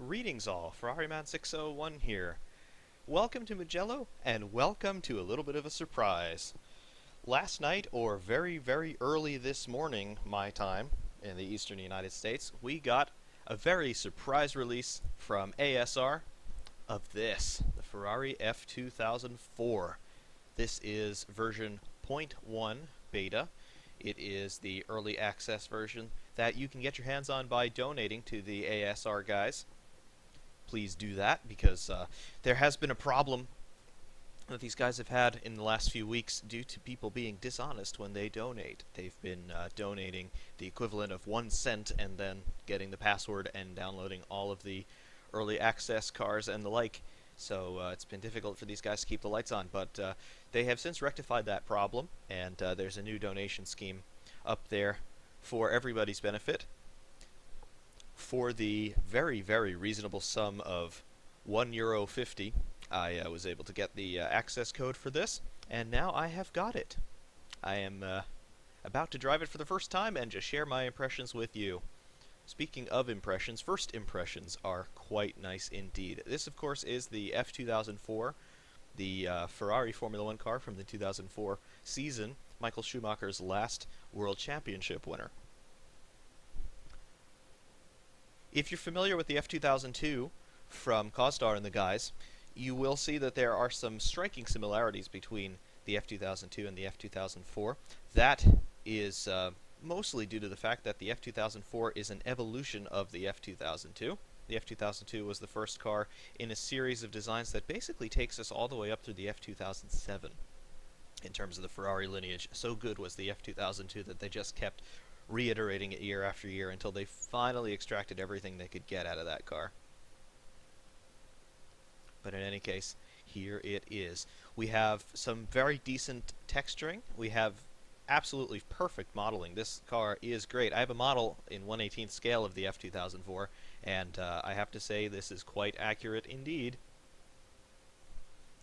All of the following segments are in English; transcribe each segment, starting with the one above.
Greetings all, Ferrari Man 601 here. Welcome to Magello, and welcome to a little bit of a surprise. Last night, or very early this morning, my time, in the eastern United States, we got a very surprise release from ASR of this, the Ferrari F2004. This is version 0.1 beta. It is the early access version that you can get your hands on by donating to the ASR guys. Please do that, because there has been a problem that these guys have had in the last few weeks due to people being dishonest when they donate. They've been donating the equivalent of 1 cent and then getting the password and downloading all of the early access cars and the like. So it's been difficult for these guys to keep the lights on, but they have since rectified that problem, and there's a new donation scheme up there for everybody's benefit. For the very reasonable sum of €1.50, I was able to get the access code for this, and now I have got it. I am about to drive it for the first time and just share my impressions with you. Speaking of impressions, first impressions are quite nice indeed. This, of course, is the F2004, the Ferrari Formula 1 car from the 2004 season, Michael Schumacher's last World Championship winner. If you're familiar with the F2002 from Cozdar and the guys, you will see that there are some striking similarities between the F2002 and the F2004. That is mostly due to the fact that the F2004 is an evolution of the F2002. The F2002 was the first car in a series of designs that basically takes us all the way up through the F2007 in terms of the Ferrari lineage. So good was the F2002 that they just kept reiterating it year after year until they finally extracted everything they could get out of that car. But in any case, here it is. We have some very decent texturing. We have absolutely perfect modeling. This car is great. I have a model in 1/18th scale of the F2004, and I have to say this is quite accurate indeed.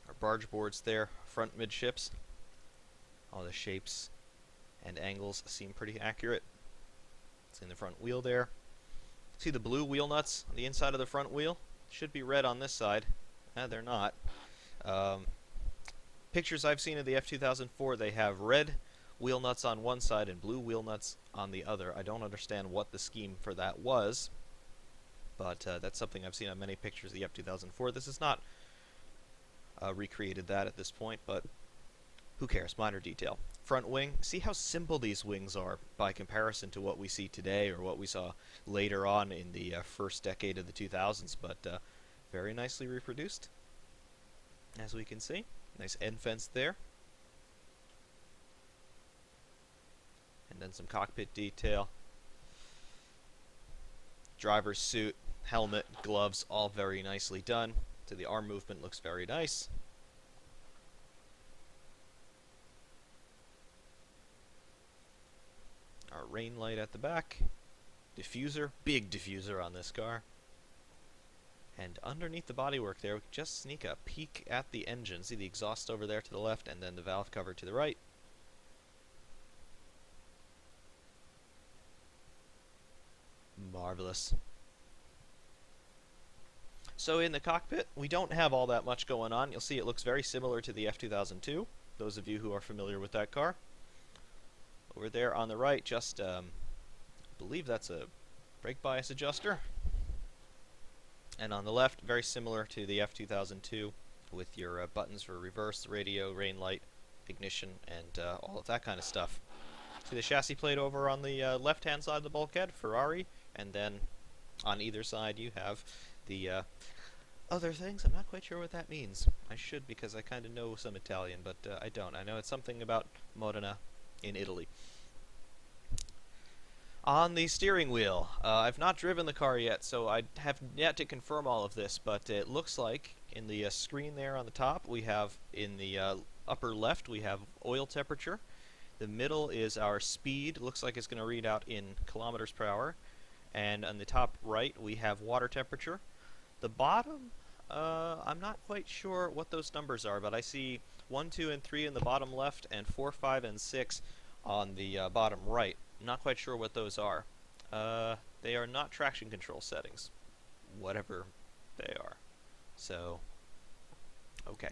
Our barge boards there, front midships, all the shapes and angles seem pretty accurate. It's in the front wheel there. See the blue wheel nuts on the inside of the front wheel? Should be red on this side. They're not. Pictures I've seen of the F2004, they have red wheel nuts on one side and blue wheel nuts on the other. I don't understand what the scheme for that was, but that's something I've seen on many pictures of the F2004. This is not recreated that at this point, but who cares? Minor detail. Front wing. See how simple these wings are by comparison to what we see today or what we saw later on in the first decade of the 2000s, but very nicely reproduced, as we can see. Nice end fence there. And then some cockpit detail. Driver's suit, helmet, gloves, all very nicely done. So the arm movement looks very nice. Our rain light at the back. Diffuser, big diffuser on this car. And underneath the bodywork there, we can just sneak a peek at the engine. See the exhaust over there to the left, and then the valve cover to the right. Marvelous. So in the cockpit, we don't have all that much going on. You'll see it looks very similar to the F2002, those of you who are familiar with that car. Over there on the right, just, I believe that's a brake bias adjuster. And on the left, very similar to the F2002, with your buttons for reverse, radio, rain light, ignition, and all of that kind of stuff. See the chassis plate over on the left-hand side of the bulkhead, Ferrari, and then on either side you have the other things. I'm not quite sure what that means. I should, because I kind of know some Italian, but I don't. I know it's something about Modena in Italy. On the steering wheel, I've not driven the car yet, so I have yet to confirm all of this, but it looks like in the screen there on the top, we have in the upper left, we have oil temperature. The middle is our speed. Looks like it's going to read out in kilometers per hour. And on the top right, we have water temperature. The bottom, I'm not quite sure what those numbers are, but I see 1, 2, and 3 in the bottom left, and 4, 5, and 6 on the bottom right. I'm not quite sure what those are. They are not traction control settings. whatever they are. So, okay.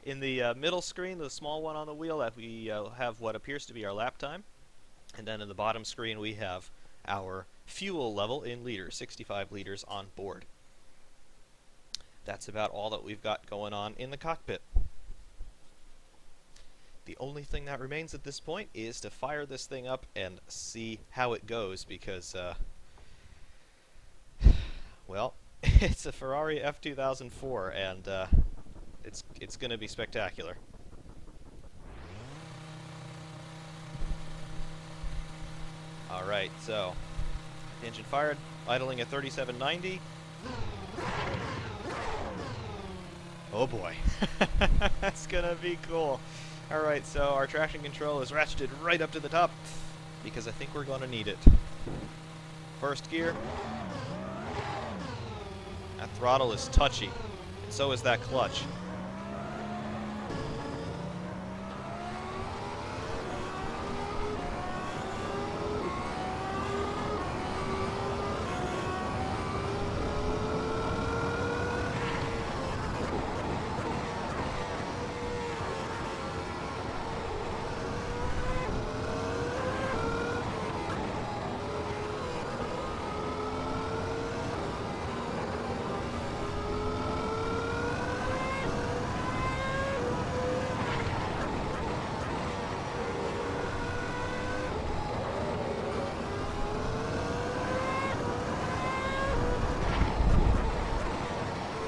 In the middle screen, the small one on the wheel, that we have what appears to be our lap time. And then in the bottom screen, we have our fuel level in liters, 65 liters on board. That's about all that we've got going on in the cockpit. The only thing that remains at this point is to fire this thing up and see how it goes, because, well, it's a Ferrari F2004, and it's going to be spectacular. Alright, so, engine fired, idling at 3790. Oh boy, that's going to be cool. Alright, so our traction control is ratcheted right up to the top, because I think we're going to need it. First gear. That throttle is touchy, and so is that clutch.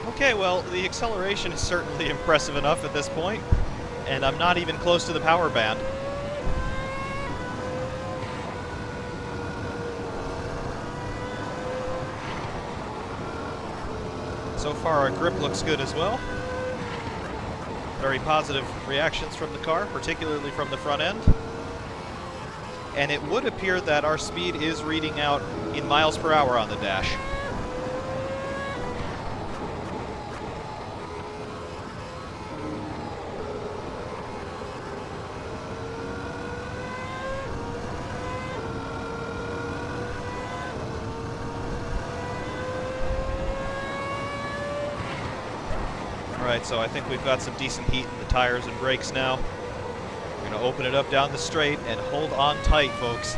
Okay, well, the acceleration is certainly impressive enough at this point, and I'm not even close to the power band. So far, our grip looks good as well. Very positive reactions from the car, particularly from the front end. And it would appear that our speed is reading out in miles per hour on the dash. Alright, so I think we've got some decent heat in the tires and brakes now. We're going to open it up down the straight and hold on tight, folks.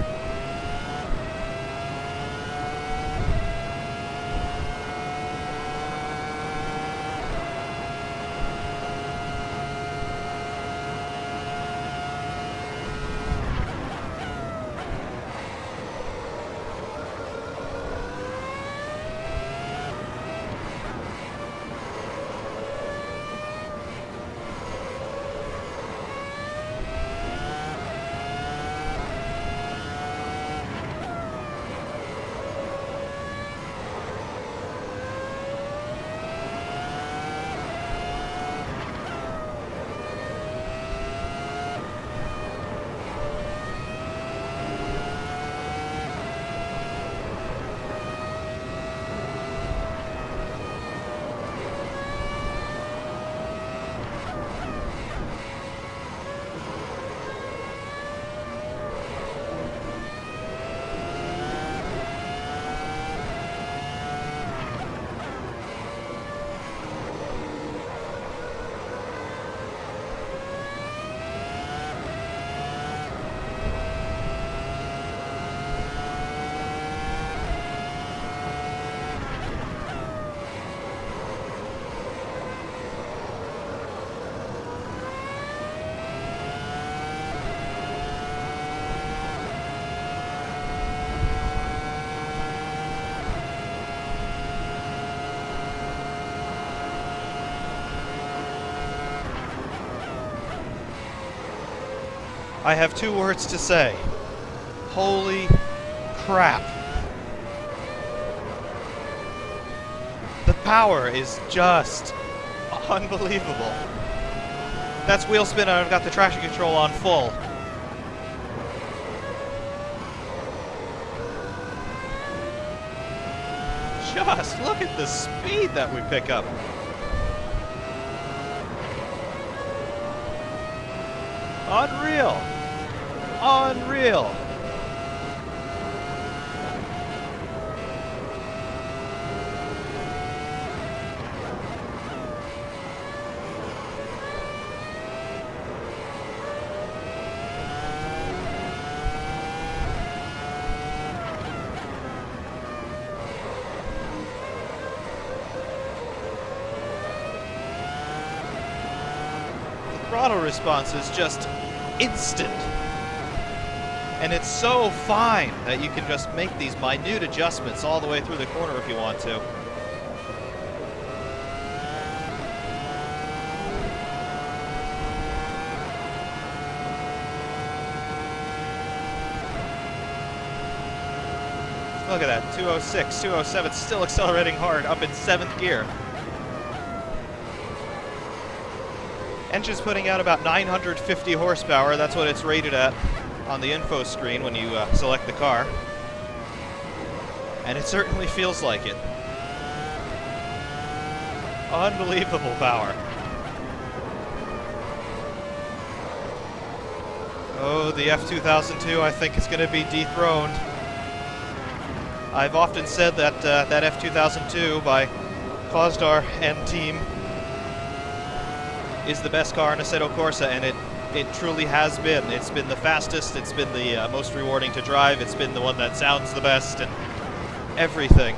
I have two words to say. Holy crap. The power is just unbelievable. That's wheel spin, and I've got the traction control on full. Just look at the speed that we pick up. Unreal. Unreal. throttle response is just instant. And it's so fine that you can just make these minute adjustments all the way through the corner if you want to. Look at that, 206, 207, still accelerating hard, up in 7th gear. Engine's putting out about 950 horsepower, that's what it's rated at on the info screen when you select the car. And it certainly feels like it. Unbelievable power. Oh, the F2002 I think is going to be dethroned. I've often said that that F2002 by Cozdar and team is the best car in Assetto Corsa, and it truly has been. It's been the fastest, it's been the most rewarding to drive, it's been the one that sounds the best, and everything.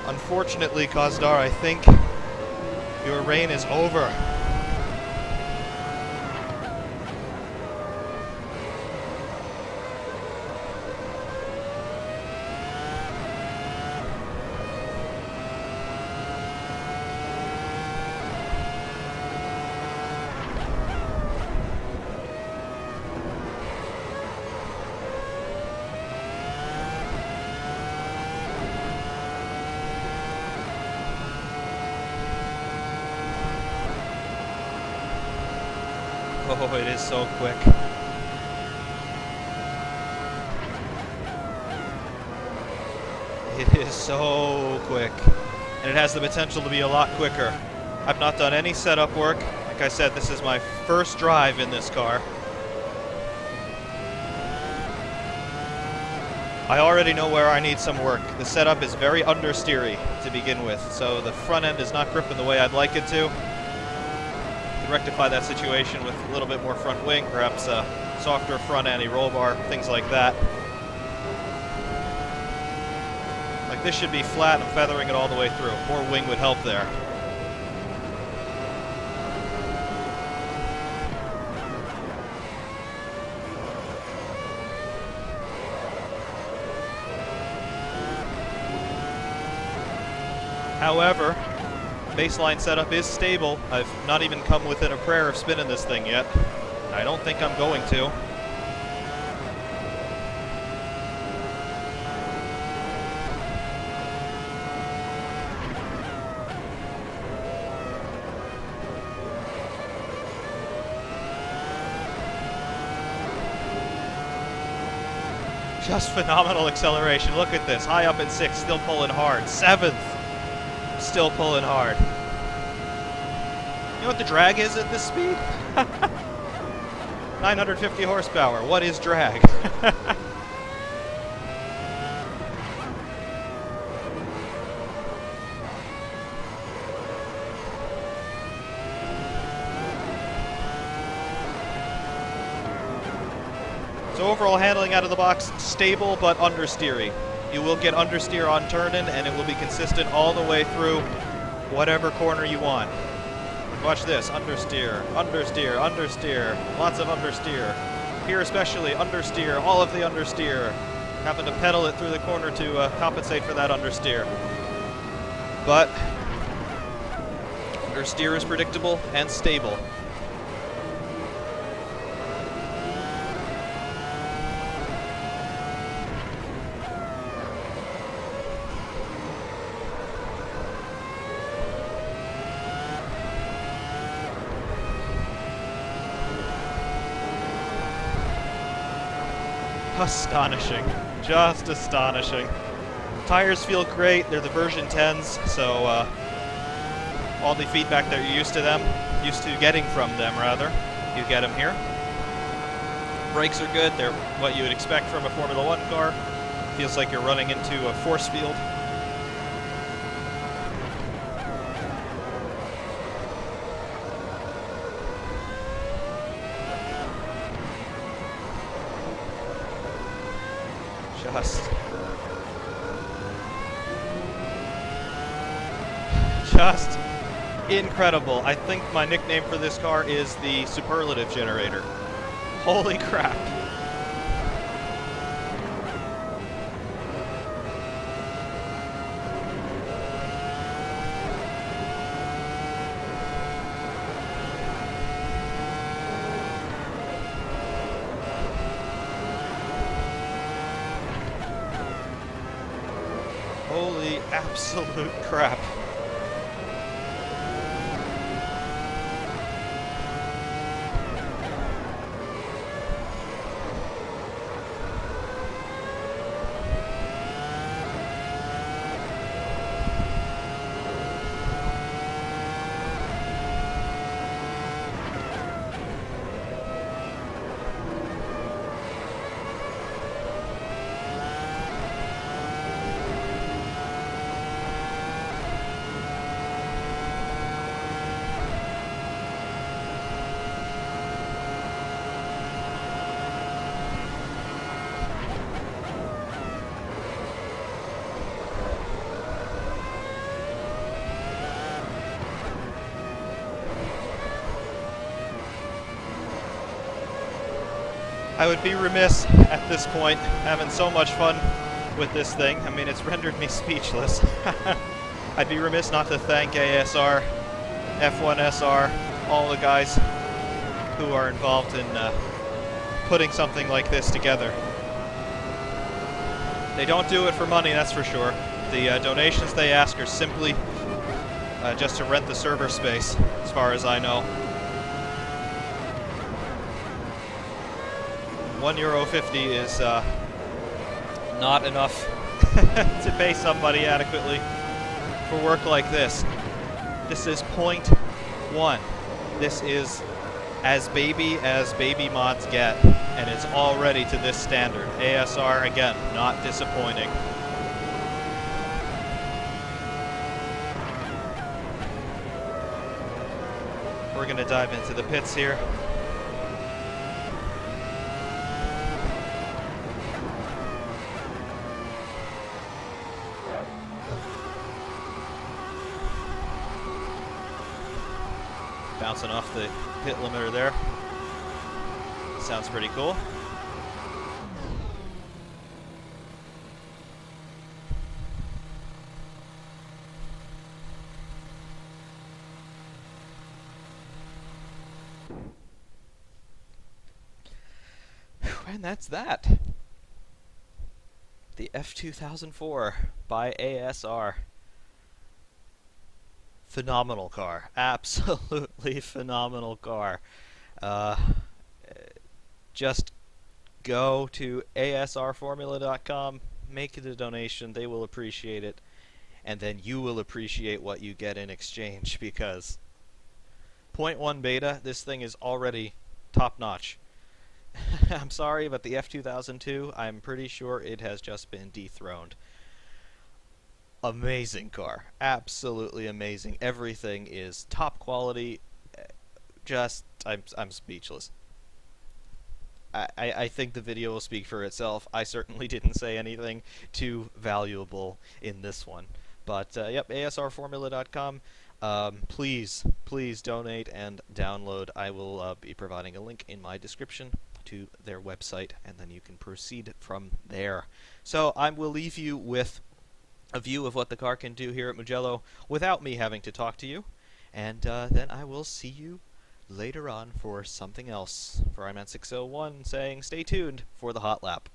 Unfortunately, Cozdar, I think your reign is over. Oh, it is so quick. It is so quick. And it has the potential to be a lot quicker. I've not done any setup work. Like I said, this is my first drive in this car. I already know where I need some work. The setup is very understeery to begin with, so the front end is not gripping the way I'd like it to. Rectify that situation with a little bit more front wing, perhaps a softer front anti-roll bar, things like that. Like this should be flat, I'm feathering it all the way through. More wing would help there. However, baseline setup is stable. I've not even come within a prayer of spinning this thing yet. I don't think I'm going to. Just phenomenal acceleration. Look at this. High up in 6th, still pulling hard. 7th. Still pulling hard. You know what the drag is at this speed? 950 horsepower. What is drag? So overall handling out of the box, stable but understeery. You will get understeer on turn-in, and it will be consistent all the way through whatever corner you want. Watch this, understeer, understeer, understeer, lots of understeer. Here especially, understeer, all of the understeer. Having to pedal it through the corner to compensate for that understeer. But understeer is predictable and stable. Astonishing. Just astonishing. Tires feel great. They're the version 10s, so all the feedback that you're used to getting from them, rather, you get them here. Brakes are good. They're what you would expect from a Formula 1 car. Feels like you're running into a force field. Just Incredible. I think my nickname for this car is the superlative generator. Holy crap. Holy absolute crap. I would be remiss at this point, having so much fun with this thing. I mean, it's rendered me speechless. I'd be remiss not to thank ASR, F1SR, all the guys who are involved in putting something like this together. They don't do it for money, that's for sure. The donations they ask are simply just to rent the server space, as far as I know. €1.50 is not enough to pay somebody adequately for work like this. This is .1. This is as baby mods get, and it's already to this standard. ASR, again, not disappointing. We're going to dive into the pits here. Bouncing off the pit limiter there. Sounds pretty cool. And that's that. The F2004 by ASR. Phenomenal car. Absolutely phenomenal car. Just go to asrformula.com, make it a donation, they will appreciate it, and then you will appreciate what you get in exchange, because .1 beta, this thing is already top-notch. I'm sorry, but the F2002, I'm pretty sure it has just been dethroned. Amazing car. Absolutely amazing. Everything is top quality. Just, I'm speechless. I think the video will speak for itself. I certainly didn't say anything too valuable in this one. But, yep, asrformula.com. Please donate and download. I will be providing a link in my description to their website, and then you can proceed from there. So I will leave you with a view of what the car can do here at Mugello without me having to talk to you, and then I will see you later on for something else. For I'm at 601 saying stay tuned for the hot lap.